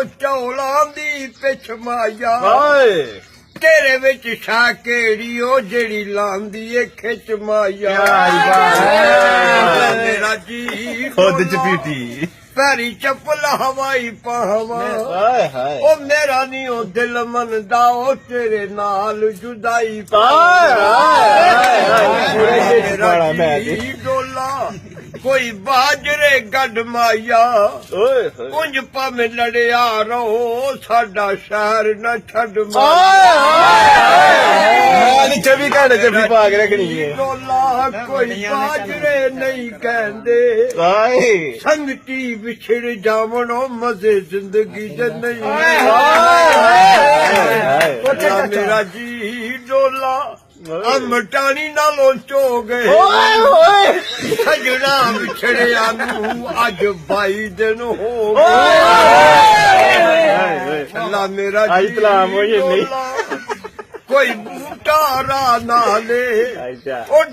ਚੌਲਾਂ ਦੀ ਪਿੱਛ ਮਾਇਆ ਤੇਰੇ ਵਿੱਚ ਛਾ ਕਿਹੜੀ ਉਹ ਜਿਹੜੀ ਲਾਂਦੀ ਏ ਖਿੱਚ ਮਾਇਆ ਮੇਰਾ ਜੀ ਖੁਦ ਚ ਪੀਟੀ ਪੈਰੀ ਚੱਪਲ ਹਵਾਈ ਪਾਵਾ ਉਹ ਮੇਰਾ ਨੀ ਉਹ ਦਿਲ ਮੰਨਦਾ ਉਹ ਤੇਰੇ ਨਾਲ ਜੁਦਾਈ ਡੋਲਾ ਕੋਈ ਬਾਜਰੇ ਗੱਡ ਮਾਇਆ ਕੁੰਜ ਭਾਵੇਂ ਲੜਿਆ ਰਹੋ ਸਾਡਾ ਸ਼ਹਿਰ ਨਾ ਛੱਡ ਚਵੀ ਘੰਟੇ ਚੱਪੀ ਪਾ ਕੇ ਰੱਖਣੀ ਹੈ ਡੋਲਾ ਕੋਈ ਬਾਜਰੇ ਨਹੀਂ ਕਹਿੰਦੇ ਸੰਗਤੀ ਵਿਛੜ ਜਾਵਣੋ ਮਜ਼ੇ ਜ਼ਿੰਦਗੀ ਚ ਨਹੀਂ ਮੇਰਾ ਜੀ ਡੋਲਾ ਮਟਾਣੀ ਨਾਲੋਂ ਚੋ ਗਏ ਸਜਣਾ ਵਿਛੜਿਆ ਨੂੰ ਅੱਜ 22 ਦਿਨ ਹੋ ਗਏ ਅੱਲਾ ਮੇਰਾ ਜੀ ਕੋਈ ਬੂਟਾ ਰਾ ਨਾਲੇ ਉਹ